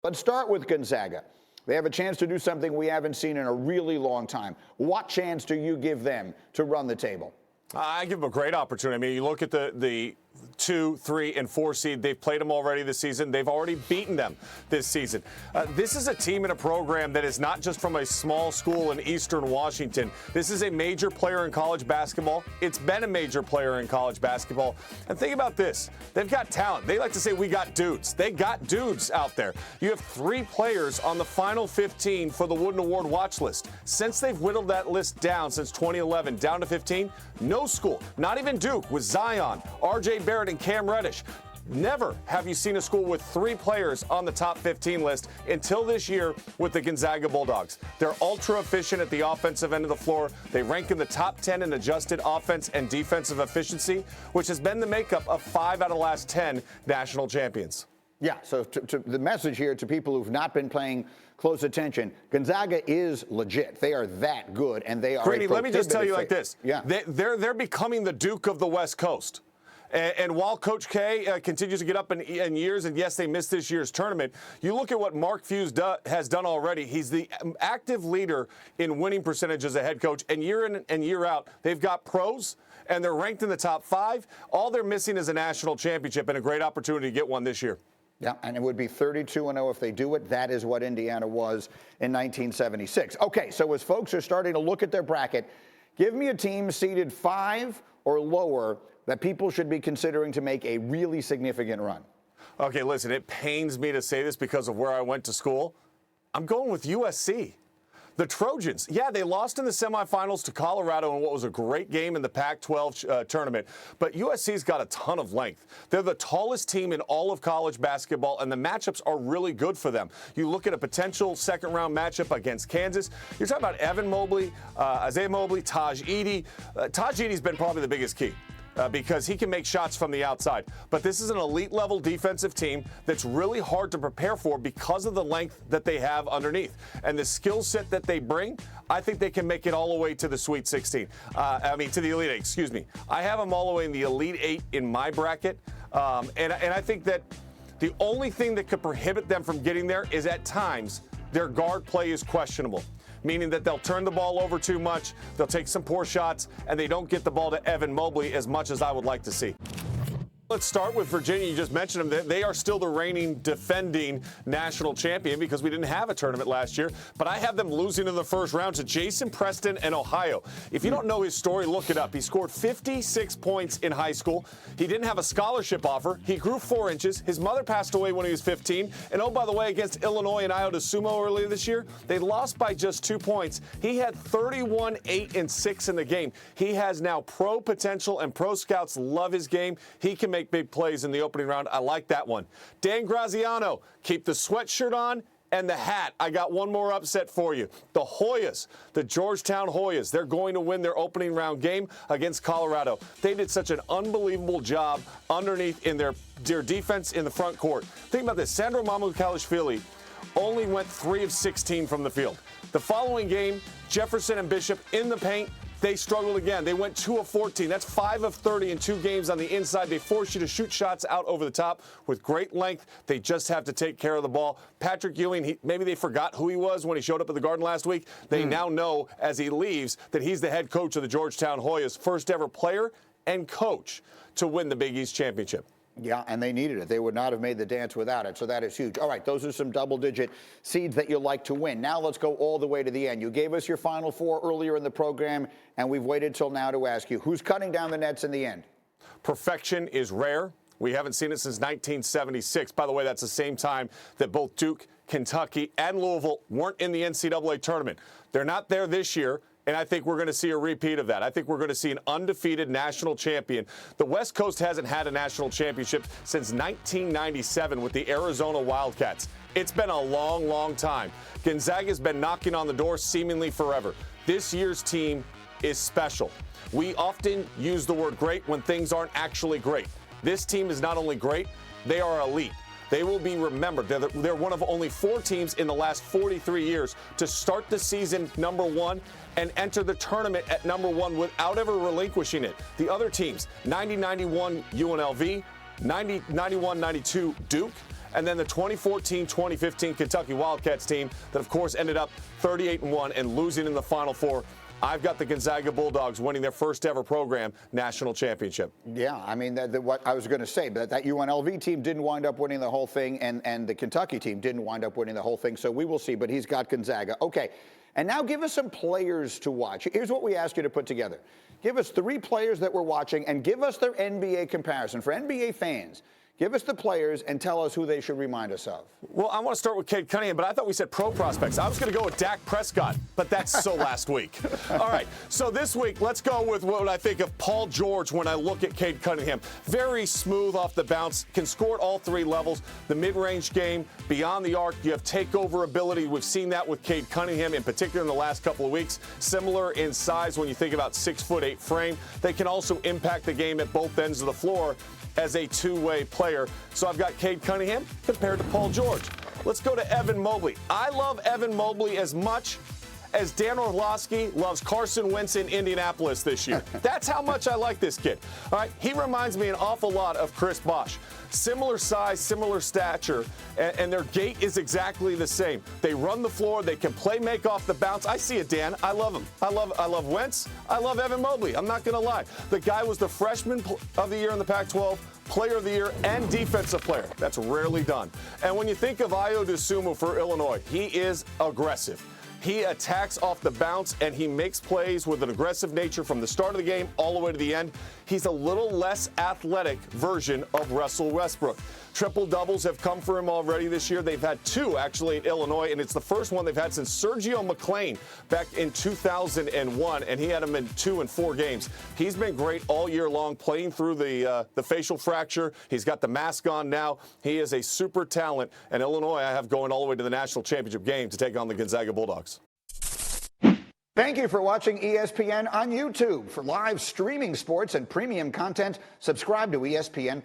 Let's start with Gonzaga. They have a chance to do something we haven't seen in a really long time. What chance do you give them to run the table? I give them a great opportunity. I mean, you look at the 2, 3, and 4 seed. They've played them already this season. They've already beaten them this season. This is a team and a program that is not just from a small school in eastern Washington. This is a major player in college basketball. It's been a major player in college basketball. And think about this. They've got talent. They like to say we got dudes. They got dudes out there. You have 3 players on the final 15 for the Wooden Award watch list. Since they've whittled that list down since 2011, down to 15, no school, not even Duke, with Zion, R.J. Barrett, and Cam Reddish. Never have you seen a school with 3 players on the top 15 list until this year with the Gonzaga Bulldogs. They're ultra efficient at the offensive end of the floor. They rank in the top 10 in adjusted offense and defensive efficiency, which has been the makeup of 5 out of the last 10 national champions. Yeah, so to the message here to people who've not been paying close attention, Gonzaga is legit. They are that good, and they are. Greeny, let me just tell you like this. Yeah. They're becoming the Duke of the West Coast. And while Coach K continues to get up in years, and yes, they missed this year's tournament, you look at what Mark Few has done already. He's the active leader in winning percentage as a head coach, and year in and year out, they've got pros, and they're ranked in the top 5. All they're missing is a national championship and a great opportunity to get one this year. Yeah, and it would be 32-0 if they do it. That is what Indiana was in 1976. Okay, so as folks are starting to look at their bracket, give me a team seeded 5 or lower that people should be considering to make a really significant run. Okay, listen, it pains me to say this because of where I went to school. I'm going with USC. The Trojans, yeah, they lost in the semifinals to Colorado in what was a great game in the Pac-12 tournament, but USC's got a ton of length. They're the tallest team in all of college basketball, and the matchups are really good for them. You look at a potential second-round matchup against Kansas. You're talking about Evan Mobley, Isaiah Mobley, Taj Edey. Taj Edey's been probably the biggest key. Because he can make shots from the outside. But this is an elite-level defensive team that's really hard to prepare for because of the length that they have underneath. And the skill set that they bring, I think they can make it all the way to the Sweet 16. To the Elite 8, excuse me. I have them all the way in the Elite 8 in my bracket. And I think that the only thing that could prohibit them from getting there is at times their guard play is questionable, meaning that they'll turn the ball over too much, they'll take some poor shots, and they don't get the ball to Evan Mobley as much as I would like to see. Let's start with Virginia. You just mentioned them. They are still the reigning, defending national champion because we didn't have a tournament last year. But I have them losing in the first round to Jason Preston and Ohio. If you don't know his story, look it up. He scored 56 points in high school. He didn't have a scholarship offer. He grew 4 inches. His mother passed away when he was 15. And oh, by the way, against Illinois and Iota Sumo earlier this year, they lost by just 2 points. He had 31, 8, and 6 in the game. He has now pro potential, and pro scouts love his game. He can make big plays in the opening round. I like that one. Dan Graziano, keep the sweatshirt on and the hat. I got one more upset for you. The Hoyas, the Georgetown Hoyas, they're going to win their opening round game against Colorado. They did such an unbelievable job underneath in their defense in the front court. Think about this. Sandro Mamukelashvili only went 3 of 16 from the field. The following game, Jefferson and Bishop in the paint. They struggled again. They went 2 of 14. That's 5 of 30 in 2 games on the inside. They force you to shoot shots out over the top with great length. They just have to take care of the ball. Patrick Ewing, maybe they forgot who he was when he showed up at the Garden last week. They now know as he leaves that he's the head coach of the Georgetown Hoyas, first ever player and coach to win the Big East championship. Yeah, and they needed it. They would not have made the dance without it, so that is huge. All right, those are some double-digit seeds that you like to win. Now let's go all the way to the end. You gave us your Final Four earlier in the program, and we've waited till now to ask you, who's cutting down the nets in the end? Perfection is rare. We haven't seen it since 1976. By the way, that's the same time that both Duke, Kentucky, and Louisville weren't in the NCAA tournament. They're not there this year. And I think we're going to see a repeat of that. I think we're going to see an undefeated national champion. The West Coast hasn't had a national championship since 1997 with the Arizona Wildcats. It's been a long, long time. Gonzaga's been knocking on the door seemingly forever. This year's team is special. We often use the word great when things aren't actually great. This team is not only great, they are elite. They will be remembered. They're one of only 4 teams in the last 43 years to start the season number 1 and enter the tournament at number 1 without ever relinquishing it. The other teams, 90-91 UNLV, 91-92 Duke, and then the 2014-2015 Kentucky Wildcats team that, of course, ended up 38-1 and losing in the Final Four. I've got the Gonzaga Bulldogs winning their first ever program national championship. Yeah, I mean, what I was going to say, but that UNLV team didn't wind up winning the whole thing, and the Kentucky team didn't wind up winning the whole thing, so we will see, but he's got Gonzaga. Okay, and now give us some players to watch. Here's what we ask you to put together. Give us 3 players that we're watching, and give us their NBA comparison. For NBA fans, give us the players and tell us who they should remind us of. Well, I want to start with Cade Cunningham, but I thought we said pro prospects. I was going to go with Dak Prescott, but that's so last week. All right, so this week, let's go with what I think of Paul George when I look at Cade Cunningham. Very smooth off the bounce, can score at all 3 levels. The mid-range game, beyond the arc, you have takeover ability. We've seen that with Cade Cunningham, in particular in the last couple of weeks. Similar in size when you think about 6'8" frame. They can also impact the game at both ends of the floor as a two-way player. So I've got Cade Cunningham compared to Paul George. Let's go to Evan Mobley. I love Evan Mobley as much as Dan Orlovsky loves Carson Wentz in Indianapolis this year. That's how much I like this kid. All right, he reminds me an awful lot of Chris Bosh. Similar size, similar stature, and their gait is exactly the same. They run the floor, they can play make off the bounce. I see it, Dan. I love him. I love Wentz. I love Evan Mobley. I'm not going to lie. The guy was the freshman of the year in the Pac-12, player of the year, and defensive player. That's rarely done. And when you think of Ayo Dosunmu for Illinois, he is aggressive. He attacks off the bounce, and he makes plays with an aggressive nature from the start of the game all the way to the end. He's a little less athletic version of Russell Westbrook. Triple-doubles have come for him already this year. They've had 2, actually, at Illinois, and it's the first one they've had since Sergio McClain back in 2001, and he had him in 2 and 4 games. He's been great all year long, playing through the facial fracture. He's got the mask on now. He is a super talent, and Illinois I have going all the way to the national championship game to take on the Gonzaga Bulldogs. Thank you for watching ESPN on YouTube. For live streaming sports and premium content, subscribe to ESPN+.